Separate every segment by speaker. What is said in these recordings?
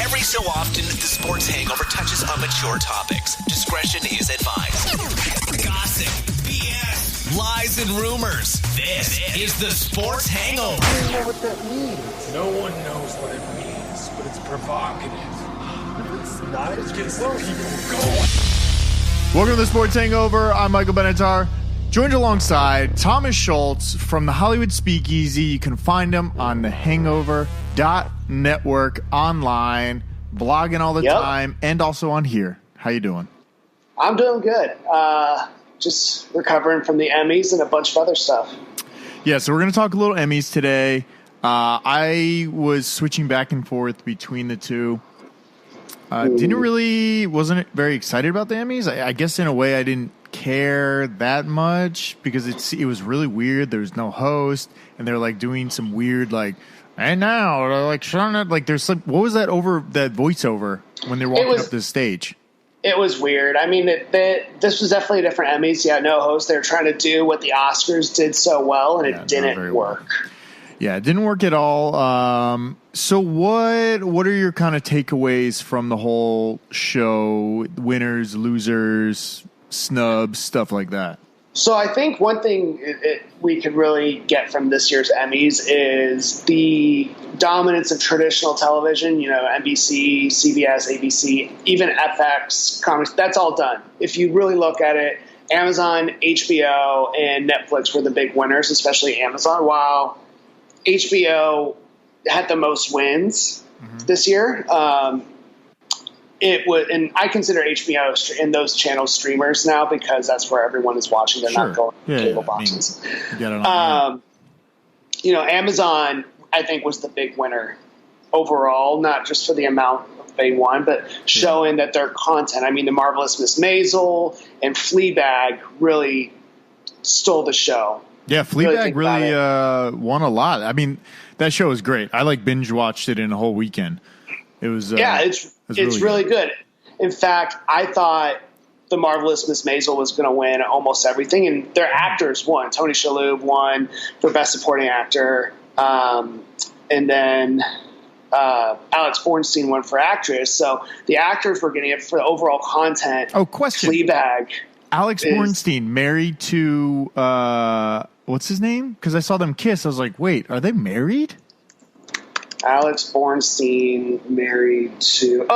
Speaker 1: Every so often, the Sports Hangover touches on mature topics. Discretion is advised. Gossip, BS, lies, and rumors. This is the Sports Hangover.
Speaker 2: I don't know what that means.
Speaker 3: No one knows what it means, but it's provocative.
Speaker 2: It's not.
Speaker 3: It gets the people going.
Speaker 4: Welcome to the Sports Hangover. I'm Michael Benatar, joined alongside Thomas Schultz from the Hollywod Speakeasy. You can find him on the Hangover.network online, blogging all the time, and also on here. How you doing?
Speaker 5: I'm doing good. Just recovering from the Emmys and a bunch of other stuff.
Speaker 4: Yeah, so we're going to talk a little Emmys today. I was switching back and forth between the two. Wasn't very excited about the Emmys. I guess in a way I didn't care that much because it was really weird. There was no host, and they're like doing some weird and now like showing it like there's some, what was that voiceover when they're walking up the stage?
Speaker 5: It was weird. I mean, this was definitely a different Emmys. Yeah, no host. They were trying to do what the Oscars did so well, and it didn't work.
Speaker 4: Well. Yeah, it didn't work at all. So what are your kind of takeaways from the whole show? Winners, losers, snubs, stuff like that.
Speaker 5: So I think one thing we could really get from this year's Emmys is the dominance of traditional television, NBC, CBS, ABC, even FX, comics, that's all done. If you really look at it, Amazon, HBO, and Netflix were the big winners, especially Amazon, while HBO had the most wins this year. And I consider HBO and those channels streamers now because that's where everyone is watching. They're not going to cable boxes. Amazon, I think, was the big winner overall, not just for the amount they won, but showing that their content, The Marvelous Miss Maisel and Fleabag really stole the show.
Speaker 4: Yeah, Fleabag really won a lot. That show was great. I binge watched it in a whole weekend. It was it's really good. In fact, I thought The Marvelous Miss Maisel was going to win almost everything, and their actors won. Tony Shalhoub won for Best Supporting Actor, and then Alex Bornstein won for Actress. So the actors were getting it for the overall content. Oh, question.
Speaker 5: Fleabag.
Speaker 4: Alex Bornstein married to what's his name? Because I saw them kiss. I was like, wait, are they married?
Speaker 5: Alex Bornstein married to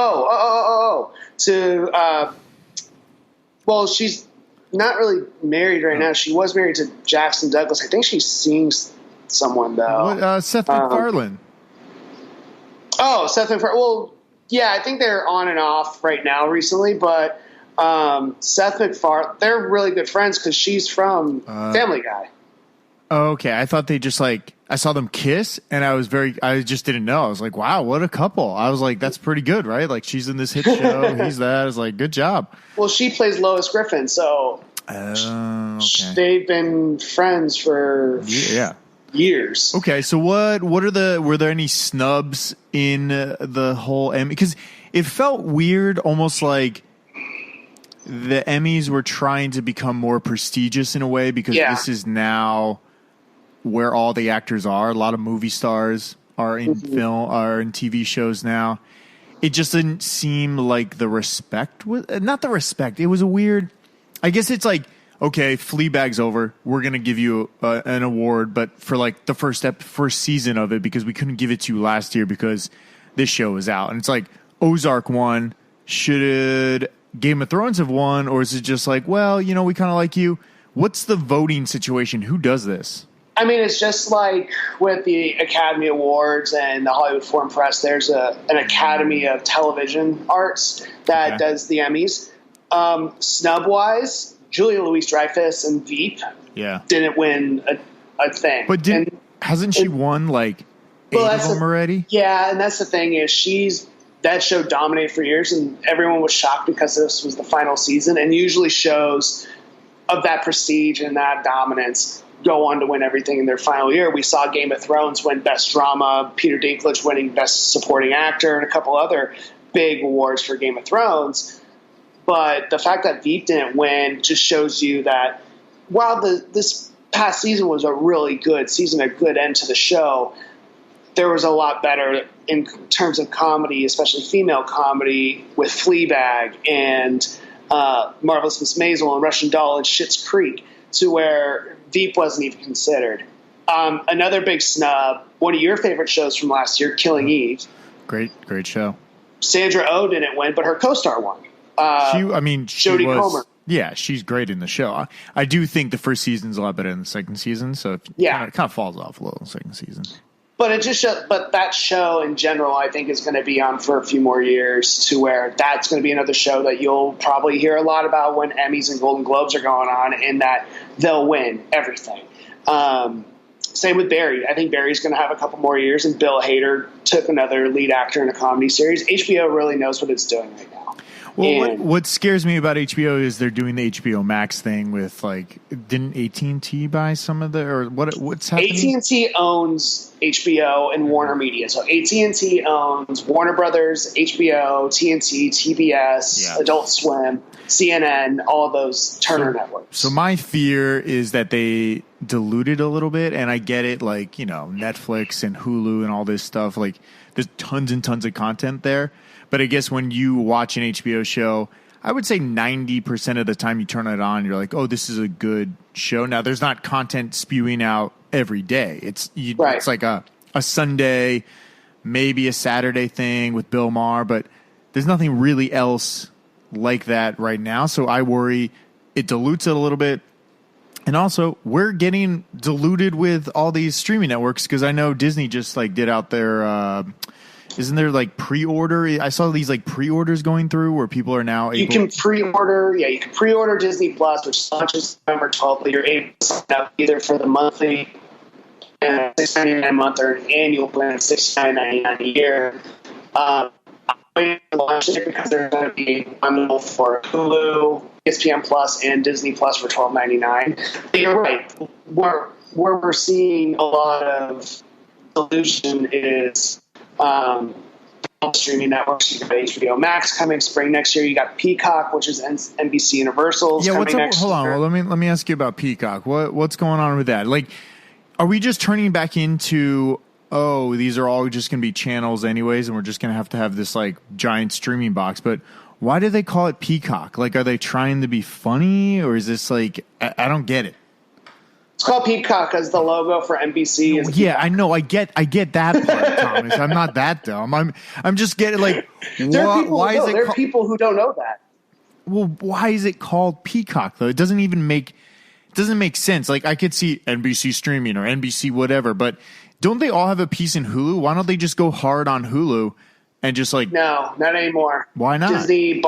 Speaker 5: well, she's not really married right now. She was married to Jackson Douglas. I think she's seeing someone though.
Speaker 4: Seth MacFarlane.
Speaker 5: Seth MacFarlane. Well, yeah, I think they're on and off right now recently, but Seth MacFarlane, they're really good friends because she's from Family Guy.
Speaker 4: Okay, I thought they just I saw them kiss, and I just didn't know. I was like, wow, what a couple. I was like, that's pretty good, right? She's in this hit show, he's that. I was like, good job.
Speaker 5: Well, she plays Lois Griffin, so
Speaker 4: okay.
Speaker 5: They've been friends for years.
Speaker 4: Okay, so were there any snubs in the whole Emmy? Because it felt weird, almost like the Emmys were trying to become more prestigious in a way because this is now where all the actors are. A lot of movie stars are in film, are in TV shows now. It just didn't seem like the respect was not the respect. It was a weird. I guess it's like, okay, Fleabag's over. We're gonna give you an award, but for the first season of it because we couldn't give it to you last year because this show was out. And it's like Ozark won. Should Game of Thrones have won, or is it just we kind of like you? What's the voting situation? Who does this?
Speaker 5: It's just like with the Academy Awards and the Hollywood Foreign Press, there's an Academy of Television Arts that does the Emmys. Snub-wise, Julia Louis-Dreyfus and Veep didn't win a thing.
Speaker 4: But hasn't she won 8 of them already?
Speaker 5: Yeah, and that's the thing is that show dominated for years, and everyone was shocked because this was the final season. And usually shows of that prestige and that dominance go on to win everything in their final year. We saw Game of Thrones win Best Drama, Peter Dinklage winning Best Supporting Actor, and a couple other big awards for Game of Thrones. But the fact that Veep didn't win just shows you that while this past season was a really good season, a good end to the show, there was a lot better in terms of comedy, especially female comedy, with Fleabag and Marvelous Miss Maisel and Russian Doll and Schitt's Creek, to where Veep wasn't even considered. Another big snub, one of your favorite shows from last year, Killing Eve.
Speaker 4: Great show.
Speaker 5: Sandra Oh didn't win, but her co-star won. Jodie Comer.
Speaker 4: Yeah, she's great in the show. I do think the first season's a lot better than the second season, so it kind of falls off a little in the second season.
Speaker 5: But but that show in general, I think, is going to be on for a few more years, to where that's going to be another show that you'll probably hear a lot about when Emmys and Golden Globes are going on, and that they'll win everything. Same with Barry. I think Barry's going to have a couple more years, and Bill Hader took another lead actor in a comedy series. HBO really knows what it's doing right now.
Speaker 4: Well, what scares me about HBO is they're doing the HBO Max thing with, like, didn't AT&T buy some of the, or what's happening?
Speaker 5: AT&T owns HBO and Warner Media. So AT&T owns Warner Brothers, HBO, TNT, TBS, Adult Swim, CNN, all of those Turner networks.
Speaker 4: So my fear is that they diluted a little bit, and I get it, like, you know, Netflix and Hulu and all this stuff, like, there's tons and tons of content there. But I guess when you watch an HBO show, I would say 90% of the time you turn it on, you're like, oh, this is a good show. Now, there's not content spewing out every day. It's like a Sunday, maybe a Saturday thing with Bill Maher, but there's nothing really else like that right now. So I worry it dilutes it a little bit. And also, we're getting diluted with all these streaming networks, because I know Disney just like did out their isn't there like pre-order? I saw these like pre-orders going through where people are now able.
Speaker 5: You can pre-order Disney Plus, which launches November 12th. But you're able to sign up either for the monthly $6.99 a month or an annual plan, $69.99 a year. I'm waiting to launch it because there's going to be a bundle for Hulu, ESPN Plus, and Disney Plus for $12.99. But you're right. Where we're seeing a lot of dilution is streaming networks. You got HBO Max coming spring next year. You got Peacock, which is NBC Universal's coming next year.
Speaker 4: Hold on. Well, let me ask you about Peacock. What's going on with that? Like, are we just turning back into, oh, these are all just going to be channels anyways, and we're just going to have this like giant streaming box? But why do they call it Peacock? Like, are they trying to be funny, or is this like, I don't get it.
Speaker 5: It's called Peacock because the logo for NBC is.
Speaker 4: Yeah, I know. I get that part, Thomas. I'm not that dumb. I'm just getting like.
Speaker 5: There are people who don't know that.
Speaker 4: Well, why is it called Peacock though? It doesn't make sense. Like, I could see NBC streaming or NBC whatever, but don't they all have a piece in Hulu? Why don't they just go hard on Hulu and just like?
Speaker 5: No, not anymore.
Speaker 4: Why not?
Speaker 5: Disney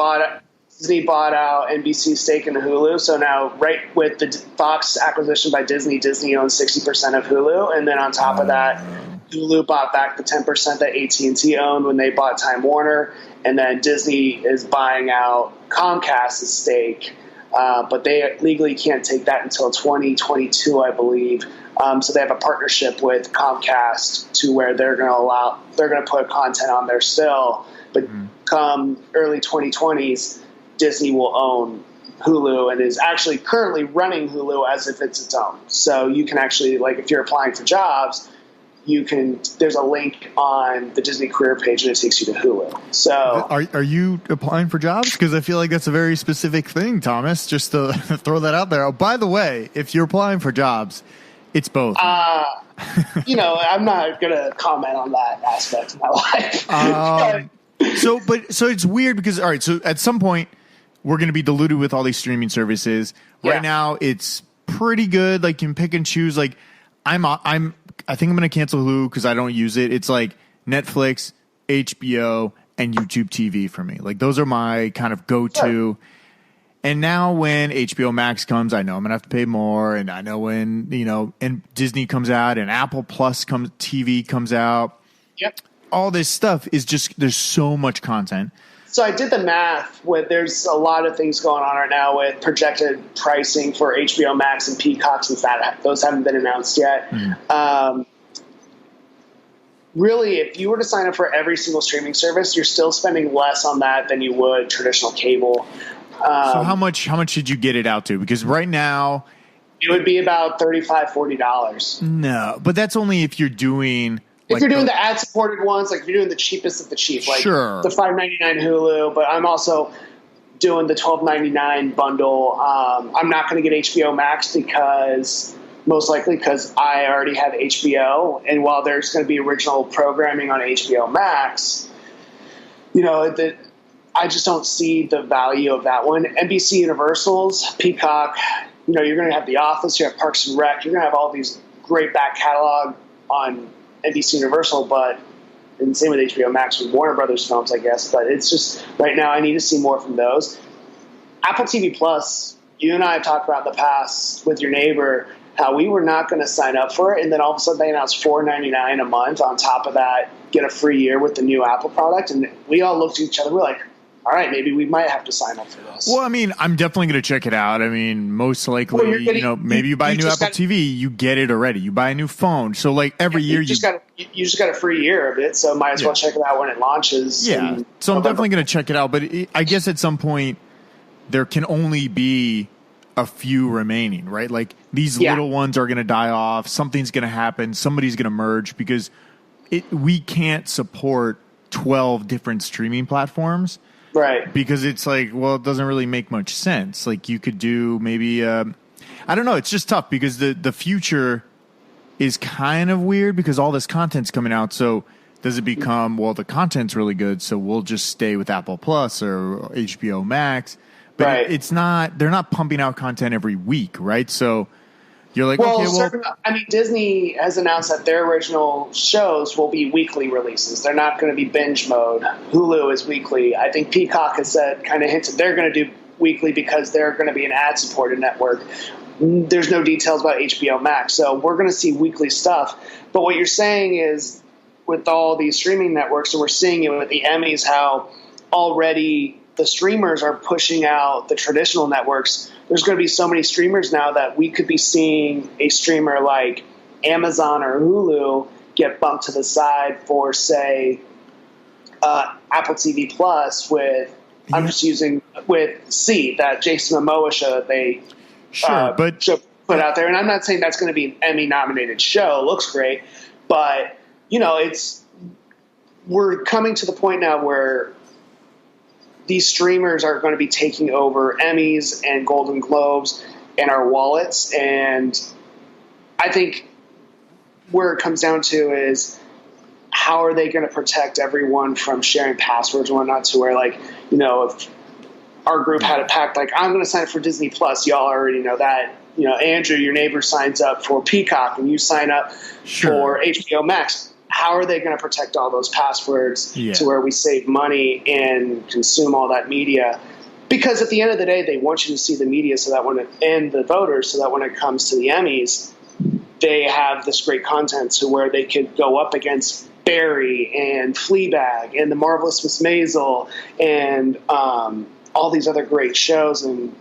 Speaker 5: bought out NBC's stake in Hulu. So now, right with the Fox acquisition by Disney, Disney owns 60% of Hulu. And then on top of that, Hulu bought back the 10% that AT&T owned when they bought Time Warner. And then Disney is buying out Comcast's stake. But they legally can't take that until 2022, I believe. So they have a partnership with Comcast to where they're going to put content on there still. But come early 2020s, Disney will own Hulu and is actually currently running Hulu as if it's its own. So you can actually, like, if you're applying for jobs, there's a link on the Disney career page and it takes you to Hulu. So
Speaker 4: are you applying for jobs? Because I feel like that's a very specific thing, Thomas, just to throw that out there. Oh, by the way, if you're applying for jobs, it's both.
Speaker 5: I'm not going to comment on that aspect of my life.
Speaker 4: So it's weird because, all right, so at some point we're going to be diluted with all these streaming services. Right now it's pretty good. Like, you can pick and choose. Like, I think I'm going to cancel Hulu because I don't use it. It's like Netflix, HBO, and YouTube TV for me. Like, those are my kind of go-to. Sure. And now when HBO Max comes, I know I'm going to have to pay more. And I know when, and Disney comes out and Apple Plus TV comes out.
Speaker 5: Yep.
Speaker 4: All this stuff is just, there's so much content.
Speaker 5: So I did the math. There's a lot of things going on right now with projected pricing for HBO Max and Peacock, since those haven't been announced yet. Really, if you were to sign up for every single streaming service, you're still spending less on that than you would traditional cable.
Speaker 4: So how much did you get it out to? Because right now
Speaker 5: it would be about $35-$40.
Speaker 4: No, but that's only if you're doing
Speaker 5: If you're doing the ad-supported ones, like if you're doing the cheapest of the cheap, like
Speaker 4: Sure.
Speaker 5: the $5.99 Hulu, but I'm also doing the $12.99 bundle. I'm not going to get HBO Max most likely because I already have HBO, and while there's going to be original programming on HBO Max, I just don't see the value of that one. NBC Universal's Peacock, you're going to have The Office, you have Parks and Rec, you're going to have all these great back catalog on NBC Universal, and same with HBO Max with Warner Brothers films, I guess. But it's just right now I need to see more from those. Apple TV Plus, you and I have talked about in the past with your neighbor how we were not going to sign up for it, and then all of a sudden they announced $4.99 a month. On top of that, get a free year with the new Apple product, and we all looked at each other. We're like, all right, maybe we might have to sign up for this.
Speaker 4: Well, I mean, I'm definitely going to check it out. I mean, most likely, maybe you buy a new Apple TV, you get it already. You buy a new phone, so like every year you just
Speaker 5: got a free year of it, so might as well check it out when it launches.
Speaker 4: Yeah, so I'm definitely going to check it out. But I guess at some point there can only be a few remaining, right? Like these little ones are going to die off. Something's going to happen. Somebody's going to merge because we can't support 12 different streaming platforms.
Speaker 5: Right.
Speaker 4: Because it's like, well, it doesn't really make much sense. Like you could do maybe, I don't know. It's just tough because the future is kind of weird because all this content's coming out. So does it become, well, the content's really good, so we'll just stay with Apple Plus or HBO Max? But it's not, they're not pumping out content every week, right? So you're like,
Speaker 5: Disney has announced that their original shows will be weekly releases. They're not going to be binge mode. Hulu is weekly. I think Peacock has hinted they're going to do weekly because they're going to be an ad-supported network. There's no details about HBO Max, so we're going to see weekly stuff. But what you're saying is, with all these streaming networks, and we're seeing it with the Emmys, how already the streamers are pushing out the traditional networks. There's going to be so many streamers now that we could be seeing a streamer like Amazon or Hulu get bumped to the side for, say, Apple TV Plus I'm just using with C, that Jason Momoa show that they put out there. And I'm not saying that's going to be an Emmy-nominated show. It looks great. But, we're coming to the point now where these streamers are going to be taking over Emmys and Golden Globes and our wallets. And I think where it comes down to is how are they going to protect everyone from sharing passwords and whatnot, to where, like, if our group had a pact, like, I'm going to sign up for Disney Plus, y'all already know that. Andrew, your neighbor, signs up for Peacock and you sign up for HBO Max. How are they going to protect all those passwords to where we save money and consume all that media? Because at the end of the day, they want you to see the media and the voters, so that when it comes to the Emmys, they have this great content to where they could go up against Barry and Fleabag and The Marvelous Miss Maisel and all these other great shows and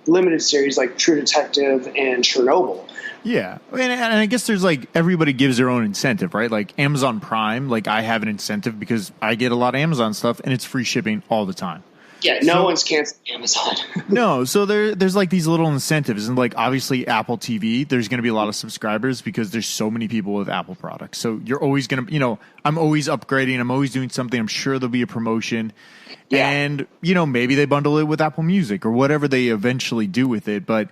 Speaker 5: limited series like True Detective and Chernobyl.
Speaker 4: Yeah. And I guess there's like, everybody gives their own incentive, right? Like Amazon Prime, like I have an incentive because I get a lot of Amazon stuff and it's free shipping all the time.
Speaker 5: Yeah, no one's canceling Amazon.
Speaker 4: No, so there's like these little incentives, and like obviously Apple TV, there's going to be a lot of subscribers because there's so many people with Apple products. So you're always going to, I'm always upgrading, I'm always doing something. I'm sure there'll be a promotion, and maybe they bundle it with Apple Music or whatever they eventually do with it. But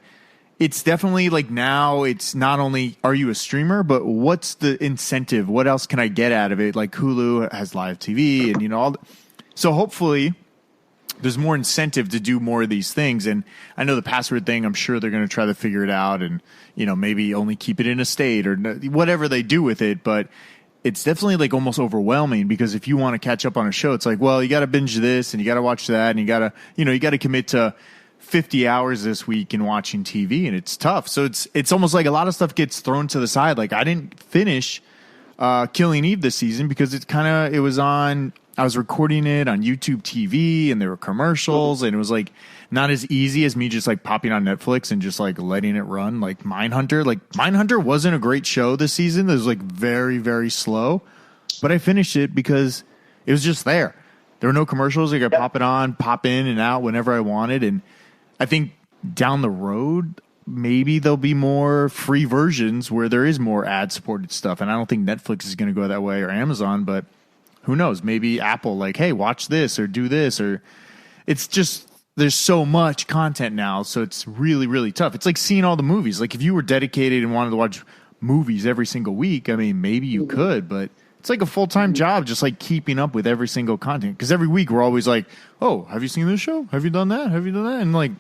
Speaker 4: it's definitely like now it's not only are you a streamer, but what's the incentive? What else can I get out of it? Like Hulu has live TV, and all. So hopefully there's more incentive to do more of these things. And I know the password thing, I'm sure they're going to try to figure it out and, maybe only keep it in a state or whatever they do with it. But it's definitely like almost overwhelming because if you want to catch up on a show, it's like, well, you got to binge this and you got to watch that and you got to, you got to commit to 50 hours this week in watching TV, and it's tough. So it's almost like a lot of stuff gets thrown to the side. Like I didn't finish Killing Eve this season because I was recording it on YouTube TV and there were commercials and it was like not as easy as me just like popping on Netflix and just like letting it run. Like Mindhunter. Like Mindhunter wasn't a great show this season. It was like very, very slow, but I finished it because it was just there. There were no commercials. I could pop it on, pop in and out whenever I wanted. And I think down the road, maybe there'll be more free versions where there is more ad-supported stuff. And I don't think Netflix is going to go that way or Amazon, but who knows? Maybe Apple, like, hey, watch this or do this. Or it's just, there's so much content now, so it's really, really tough. It's like seeing all the movies. Like if you were dedicated and wanted to watch movies every single week, I mean, maybe you could, but it's like a full-time job just like keeping up with every single content. Because every week we're always like, oh, have you seen this show? Have you done that? Have you done that? And like,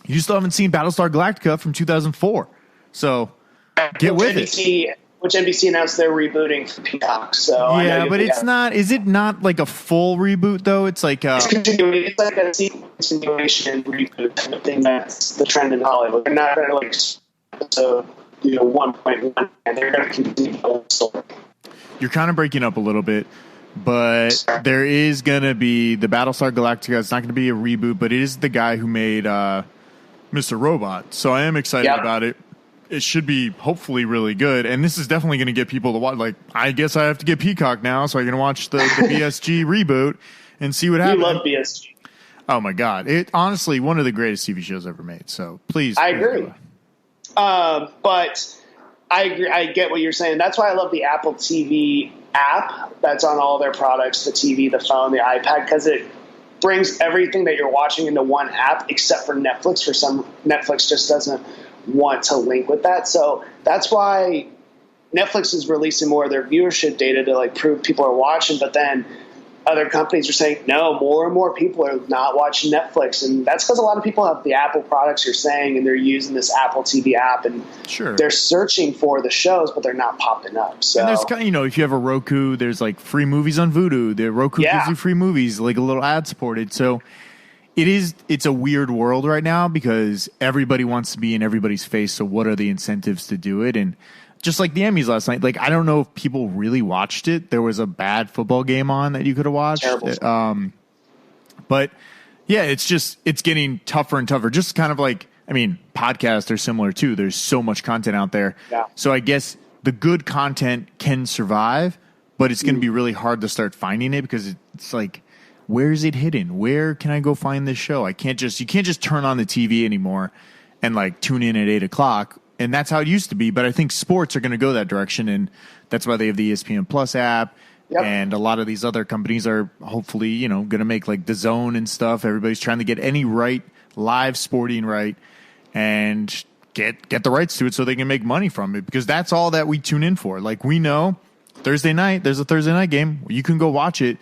Speaker 4: you still haven't seen Battlestar Galactica from 2004. So get with it.
Speaker 5: Which NBC announced they're rebooting for Peacock. So
Speaker 4: yeah, but it's not. Is it not like a full reboot though? It's like
Speaker 5: it's like a continuation reboot kind of thing. That's the trend in Hollywood. They're not going to like so 1.1, and they're going to continue the story.
Speaker 4: You're kind of breaking up a little bit, but there is going to be the Battlestar Galactica. It's not going to be a reboot, but it is the guy who made Mr. Robot. So I am excited about it. It should be hopefully really good, and this is definitely going to get people to watch. Like, I guess I have to get Peacock now, so I can watch the BSG reboot and see what happens.
Speaker 5: You love BSG.
Speaker 4: Oh my god! It honestly one of the greatest TV shows ever made. So please,
Speaker 5: I agree. But I agree. I get what you're saying. That's why I love the Apple TV app that's on all their products: the TV, the phone, the iPad, because it brings everything that you're watching into one app, except for Netflix. For some, Netflix just doesn't want to link with that. So that's why Netflix is releasing more of their viewership data to like prove people are watching, but then other companies are saying, no, more and more people are not watching Netflix. And that's because a lot of people have the Apple products you're saying, and they're using this Apple TV app, and they're searching for the shows, but they're not popping up. So,
Speaker 4: and there's kind of, if you have a Roku, there's like free movies on Vudu. The Roku gives you free movies, like a little ad supported. So it's a weird world right now because everybody wants to be in everybody's face. So what are the incentives to do it? And just like the Emmys last night, like, I don't know if people really watched it. There was a bad football game on that you could have watched. But yeah, it's getting tougher and tougher. Just kind of like, I mean, podcasts are similar too. There's so much content out there. Yeah. So I guess the good content can survive, but it's going to be really hard to start finding it because it's like, where is it hidden? Where can I go find this show? You can't just turn on the TV anymore and like tune in at 8:00. And that's how it used to be. But I think sports are going to go that direction. And that's why they have the ESPN Plus app. Yep. And a lot of these other companies are hopefully, going to make like the Zone and stuff. Everybody's trying to get any live sporting right and get the rights to it so they can make money from it, because that's all that we tune in for. Like, we know Thursday night, there's a Thursday night game. You can go watch it.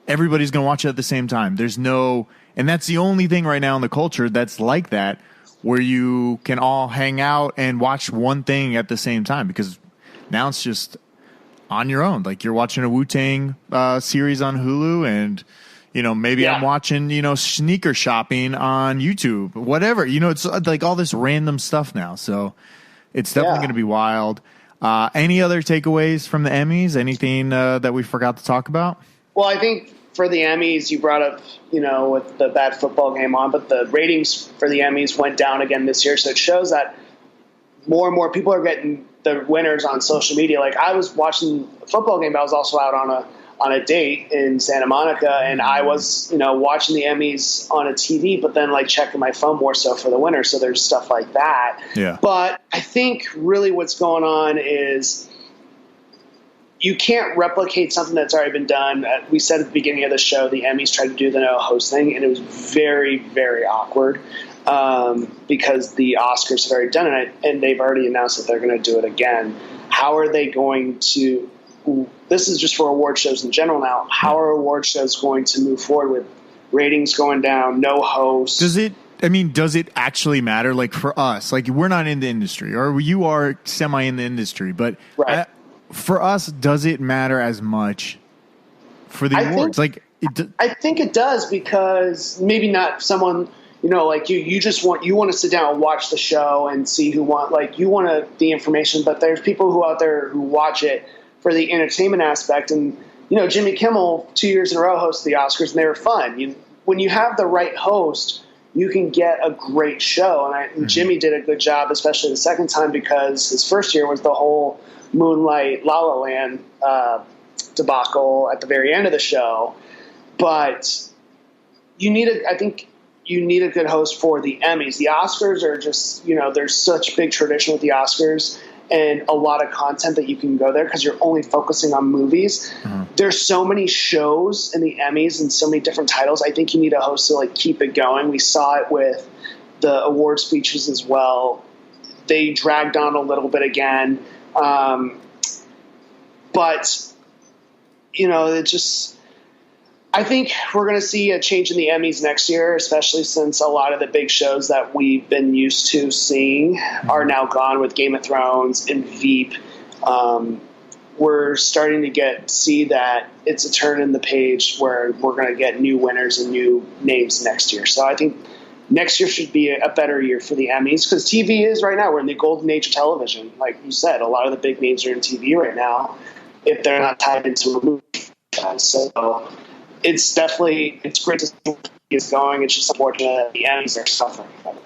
Speaker 4: Everybody's going to watch it at the same time. And that's the only thing right now in the culture that's like that, where you can all hang out and watch one thing at the same time, because now it's just on your own. Like, you're watching a Wu-Tang series on Hulu, and, maybe I'm watching, sneaker shopping on YouTube, whatever. It's like all this random stuff now. So it's definitely going to be wild. Any other takeaways from the Emmys? Anything that we forgot to talk about?
Speaker 5: Well, I think for the Emmys, you brought up, with the bad football game on, but the ratings for the Emmys went down again this year. So it shows that more and more people are getting the winners on social media. Like, I was watching a football game, but I was also out on a date in Santa Monica, and I was, watching the Emmys on a TV, but then like checking my phone more so for the winner. So there's stuff like that.
Speaker 4: Yeah.
Speaker 5: But I think really what's going on is you can't replicate something that's already been done. We said at the beginning of the show, the Emmys tried to do the no host thing, and it was very, very awkward because the Oscars have already done it, and they've already announced that they're going to do it again. How are they going to – this is just for award shows in general now. How are award shows going to move forward with ratings going down, no host?
Speaker 4: Does it actually matter? Like, for us, like, we're not in the industry, or you are semi in the industry, but
Speaker 5: right.
Speaker 4: For us, does it matter as much for the awards?
Speaker 5: I think it does, because maybe not someone, like you want to sit down and watch the show and see you want the information, but there's people who out there who watch it for the entertainment aspect. And, Jimmy Kimmel 2 years in a row hosted the Oscars, and they were fun. When you have the right host, you can get a great show. And Jimmy did a good job, especially the second time, because his first year was the whole Moonlight La La Land debacle at the very end of the show. But I think you need a good host for the Emmys. The Oscars are just, there's such big tradition with the Oscars and a lot of content that you can go there because you're only focusing on movies. There's so many shows in the Emmys and so many different titles. I think you need a host to like keep it going. We saw it with the award speeches as well. They dragged on a little bit again. But, it just – I think we're going to see a change in the Emmys next year, especially since a lot of the big shows that we've been used to seeing are now gone with Game of Thrones and Veep. We're starting to see that it's a turn in the page where we're going to get new winners and new names next year. So I think next year should be a better year for the Emmys because TV is right now. We're in the golden age of television. Like you said, a lot of the big names are in TV right now if they're not tied into a movie. So it's great to see where it's going. It's just unfortunate that the Emmys are suffering from it.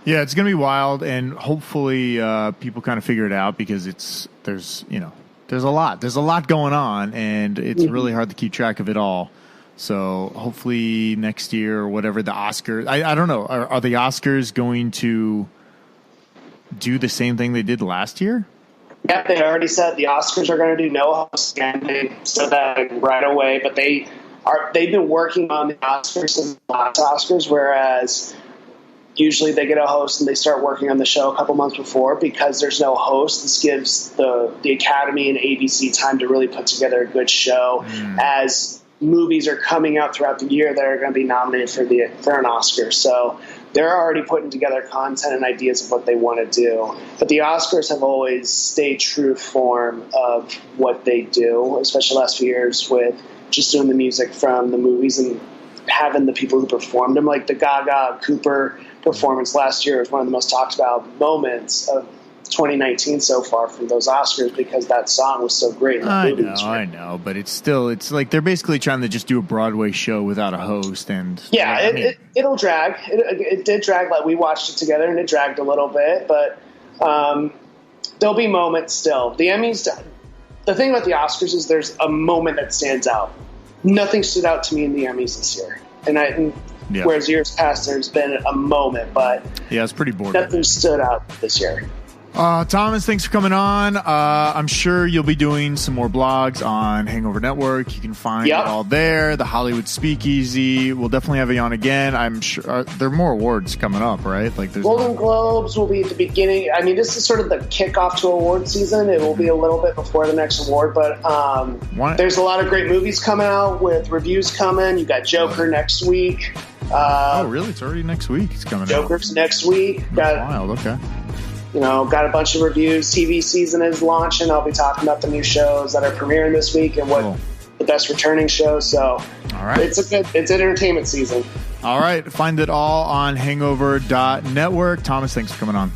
Speaker 4: Yeah, it's going to be wild, and hopefully people kind of figure it out because there's a lot going on, and it's really hard to keep track of it all. So hopefully next year or whatever, the Oscars, I don't know, are the Oscars going to do the same thing they did last year?
Speaker 5: Yeah, they already said the Oscars are going to do no host, and they said that right away, but they've been working on the Oscars since the last Oscars, whereas usually they get a host and they start working on the show a couple months before because there's no host. This gives the Academy and ABC time to really put together a good show as movies are coming out throughout the year that are going to be nominated for an Oscar. So they're already putting together content and ideas of what they want to do. But the Oscars have always stayed true form of what they do, especially the last few years with just doing the music from the movies and having the people who performed them. Like the Gaga Cooper performance last year was one of the most talked about moments of 2019 so far from those Oscars because that song was so great.
Speaker 4: I know, but it's like they're basically trying to just do a Broadway show without a host. And
Speaker 5: it'll drag. It did drag. Like we watched it together and it dragged a little bit, but there'll be moments still. The Emmys, the thing about the Oscars is there's a moment that stands out. Nothing stood out to me in the Emmys this year. Whereas years past, there's been a moment, but
Speaker 4: it's pretty boring.
Speaker 5: Nothing stood out this year.
Speaker 4: Thomas, thanks for coming on. I'm sure you'll be doing some more blogs on Hangover Network. You can find it all there. The Hollywod Speakeasy. We'll definitely have you on again. I'm sure there are more awards coming up, right? Like there's
Speaker 5: Golden Globes will be at the beginning. I mean, this is sort of the kickoff to award season. It will be a little bit before the next award, but there's a lot of great movies coming out with reviews coming. You got Joker next week.
Speaker 4: Oh, really? It's already next week. It's coming
Speaker 5: Joker's next week.
Speaker 4: That's wild. Okay.
Speaker 5: Got a bunch of reviews. TV season is launching. I'll be talking about the new shows that are premiering this week and what the best returning shows. So
Speaker 4: all right.
Speaker 5: It's entertainment season.
Speaker 4: All right. Find it all on hangover.network. Thomas, thanks for coming on.